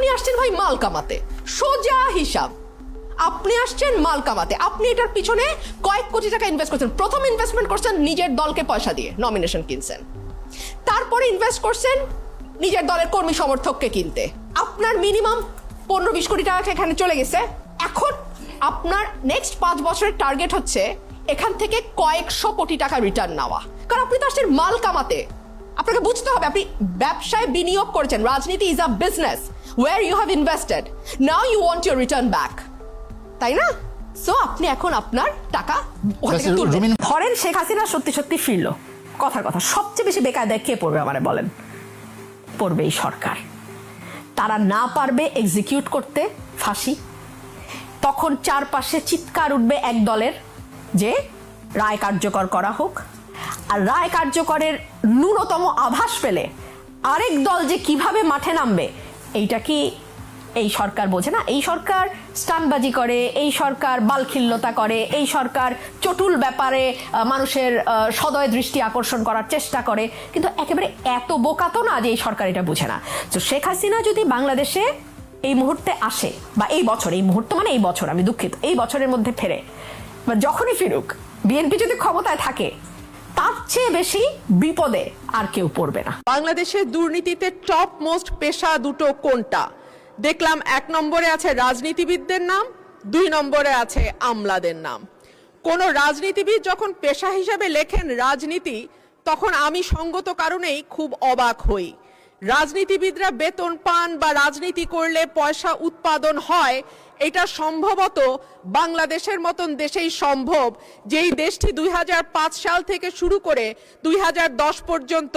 আপনি আসছেন ভাই মাল কামাতে, সোজা হিসাব। আপনি আসছেন মাল কামাতে, আপনি এটার পিছনে কয়েক কোটি টাকা ইনভেস্ট করছেন। প্রথম ইনভেস্টমেন্ট করছেন নিজের দলকে পয়সা দিয়ে, নমিনেশন কিনছেন। তারপরে ইনভেস্ট করছেন নিজের দলের কর্মী সমর্থককে কিনতে। আপনার মিনিমাম 15-20 কোটি টাকা এখানে চলে গেছে। এখন আপনার নেক্সট 5 বছরের টার্গেট হচ্ছে এখান থেকে কয়েকশো কোটি টাকা রিটার্ন নেওয়া, কারণ আপনি তো আসছেন মাল কামাতে। আপনাকে বুঝতে হবে আপনি ব্যবসায় বিনিয়োগ করেছেন। রাজনীতি is a business where you have invested, now you want your return back, তাই না? সো আপনি এখন আপনার টাকা ধরেন। শেখ হাসিনা সত্যি সত্যি ফিরল, কথার কথা, সবচেয়ে বেশি বেকায়দায় কে পড়বে আমারে বলেন? পড়বে এই সরকার। তারা না পারবে এক্সিকিউট করতে ফাঁসি, তখন চারপাশে চিৎকার উঠবে এক দলের যে রায় কার্যকর করা হোক। আর রায় কার্যকরের ন্যূনতম আভাস পেলে আরেক দল যে কিভাবে মাঠে নামবে, এইটা কি এই সরকার বোঝে না? এই সরকার স্টানবাজি করে, এই সরকার বালখিল্যতা করে, এই সরকার চটুল ব্যাপারে মানুষের সদয় দৃষ্টি আকর্ষণ করার চেষ্টা করে, কিন্তু একেবারে এত বোকা তো না যে এই সরকার এটা বুঝে না। তো শেখ হাসিনা যদি বাংলাদেশে এই মুহূর্তে আসে, বা এই বছর, এই মুহূর্ত মানে এই বছর, আমি দুঃখিত, এই বছরের মধ্যে ফেরে, বা যখনই ফিরুক, বিএনপি যদি ক্ষমতায় থাকে, তার চেয়ে বেশি বিপদে আর কেউ পড়বে না। বাংলাদেশের দুর্নীতিতে টপ মোস্ট পেশা দুটো কোনটা? দেখলাম 1 নম্বরে আছে রাজনীতিবিদদের নাম, 2 নম্বরে আছে আমলাদের নাম। কোন রাজনীতিবিদ যখন পেশা হিসেবে লেখেন রাজনীতি, তখন আমি সঙ্গত কারণেই খুব অবাক হই। রাজনীতিবিদরা বেতন পান বা রাজনীতি করলে পয়সা উৎপাদন হয়, এটা সম্ভবত বাংলাদেশের মতন দেশেই সম্ভব, যেই দেশটি 2005 সাল থেকে শুরু করে 2010 পর্যন্ত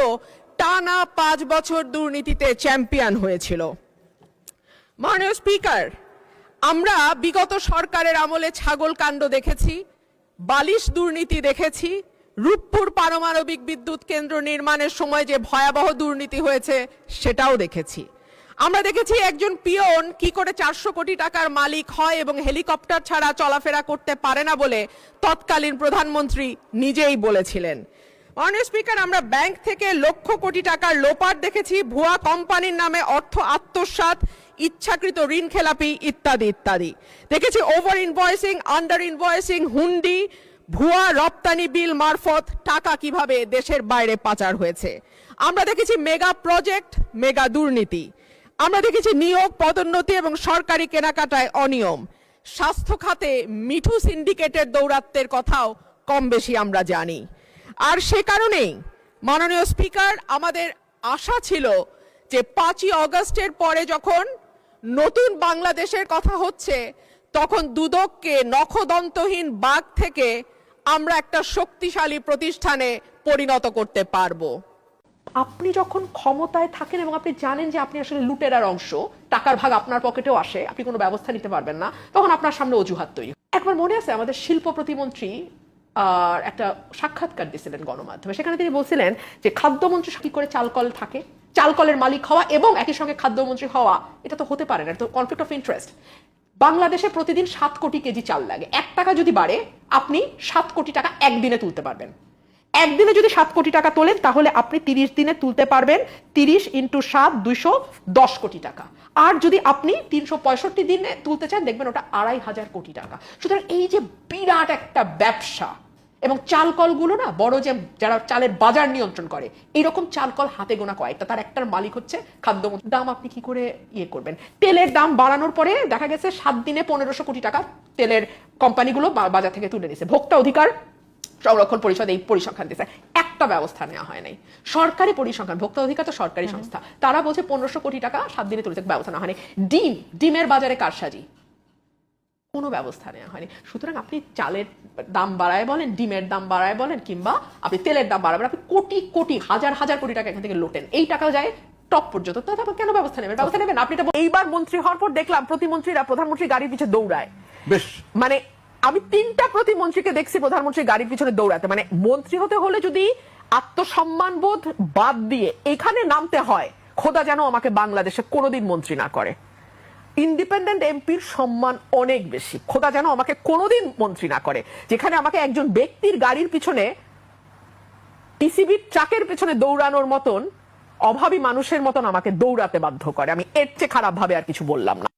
টানা 5 বছর দুর্নীতিতে চ্যাম্পিয়ন হয়েছিল। মাননীয় স্পিকার, আমরা বিগত সরকারের আমলে ছাগল কাণ্ড দেখেছি, বালিশ দুর্নীতি দেখেছি, রূপপুর পারমাণবিক বিদ্যুৎ কেন্দ্র নির্মাণের সময় যে ভয়াবহ দুর্নীতি হয়েছে সেটাও দেখেছি। আমরা দেখেছি একজন পিয়ন কি করে 400 কোটি টাকার মালিক হয় এবং হেলিকপ্টার ছাড়া চলাফেরা করতে পারে না বলে তৎকালীন প্রধানমন্ত্রী নিজেই বলেছিলেন। মাননীয় স্পিকার, আমরা ব্যাংক থেকে লক্ষ কোটি টাকার লোপাট দেখেছি, ভুয়া কোম্পানির নামে অর্থ আত্মসাৎ, ইচ্ছাকৃত ঋণ খেলাপি ইত্যাদি ইত্যাদি দেখেছি। ওভার ইনভয়েসিং, আন্ডার ইনভয়েসিং, হুন্ডি, ভুয়া রপ্তানি বিল মারফত টাকা কিভাবে দেশের বাইরে পাচার হয়েছে। আমরা দেখেছি মেগা প্রজেক্ট, মেগা দুর্নীতি। আমরা দেখেছি নিয়োগ, পদোন্নতি এবং সরকারি কেনাকাটায় অনিয়ম। স্বাস্থ্য খাতে মিঠু সিন্ডিকেটের দৌরাত্ম্যের কথাও কম বেশি আমরা জানি। আর সে কারণেই মাননীয় স্পিকার, আমাদের আশা ছিল যে 5ই অগস্টের পরে যখন নতুন বাংলাদেশের কথা হচ্ছে, তখন দুদককে নখদন্তহীন বাঘ থেকে আমরা একটা শক্তিশালী প্রতিষ্ঠানে পরিণত করতে পারবো। আপনি যখন ক্ষমতায় থাকেন এবং আপনি জানেন যে আপনি আসলে লুটেরার অংশ, টাকার ভাগ আপনার পকেটেও আসে, আপনি কোনো ব্যবস্থা নিতে পারবেন না, তখন আপনার সামনে অজুহাত তৈরি। একবার মনে আছে আমাদের শিল্প প্রতিমন্ত্রী একটা সাক্ষাৎকার দিয়েছিলেন গণমাধ্যমে, সেখানে তিনি বলছিলেন যে খাদ্যমন্ত্রী কি করে চালকল থাকে, চালকলের মালিক হওয়া এবং একই সঙ্গে খাদ্যমন্ত্রী হওয়া, এটা তো হতে পারে না, এটা তো কনফ্লিক্ট অফ ইন্টারেস্ট। বাংলাদেশে প্রতিদিন 7 কোটি কেজি চাল লাগে, 1 টাকা যদি বাড়ে আপনি 7 কোটি টাকা একদিনে তুলতে পারবেন। একদিনে যদি 7 কোটি টাকা তোলেন তাহলে আপনি 30 দিনে তুলতে পারবেন 30 × 7 210 কোটি টাকা। আর যদি আপনি 365 দিনে তুলতে চান, দেখবেন ওটা 2500 কোটি টাকা। সুতরাং এই যে বিরাট একটা ব্যবসা, এবং চালকলগুলো না বড়, যে যারা চালের বাজার নিয়ন্ত্রণ করে, এইরকম চালকল হাতে গোনা কয়েকটা, তার একটার মালিক হচ্ছে খাদ্যমন্ত্রী। দাম আপনি কি করে ইয়ে করবেন? তেলের দাম বাড়ানোর পরে দেখা গেছে 7 দিনে 1500 কোটি টাকা তেলের কোম্পানিগুলো বাজার থেকে তুলে নিয়েছে। ভোক্তা অধিকার সংরক্ষণ পরিষদ এই পরিসংখ্যান দিয়েছে, একটা ব্যবস্থা নেওয়া হয় নাই। সরকারি পরিসংখ্যান, ভোক্তা অধিকার তো সরকারি সংস্থা, তারা বলছে 1500 কোটি টাকা 7 দিনে তুলেছে, ব্যবস্থা নেওয়া হয়নি। ডিমের বাজারে কারসাজি, কোনো ব্যবস্থা নেওয়া হয়নি। সুতরাং আপনি চালের দাম বাড়ায় বলেন, ডিমের দাম বাড়ায় বলেন, কিংবা আপনি তেলের দাম বাড়াবেন, আপনি কোটি কোটি হাজার হাজার কোটি টাকা এখান থেকে লোটেন, এই টাকা যায় টপ পর্যন্ত, তারপর কেন ব্যবস্থা নেবেন? ব্যবস্থা নেবেন আপনি। এইবার মন্ত্রী হওয়ার পর দেখলাম প্রতিমন্ত্রীরা প্রধানমন্ত্রী গাড়ির পিছনে দৌড়ায়। বেশ, মানে আমি 3টা প্রতিমন্ত্রীকে দেখছি প্রধানমন্ত্রী গাড়ির পিছনে দৌড়াতে। মানে মন্ত্রী হতে হলে যদি আত্মসম্মান বোধ বাদ দিয়ে এখানে নামতে হয়, খোদা যেন আমাকে বাংলাদেশে কোনোদিন মন্ত্রী না করে। ইন্ডিপেন্ডেন্ট এমপির সম্মান অনেক বেশি, খোদা যেন আমাকে কোনোদিন মন্ত্রী না করে। যেখানে আমাকে একজন ব্যক্তির গাড়ির পিছনে, টিসিবির ট্রাকের পিছনে দৌড়ানোর মতন অভাবী মানুষের মতন আমাকে দৌড়াতে বাধ্য করে। আমি এর চেয়ে খারাপ ভাবে আর কিছু বললাম না।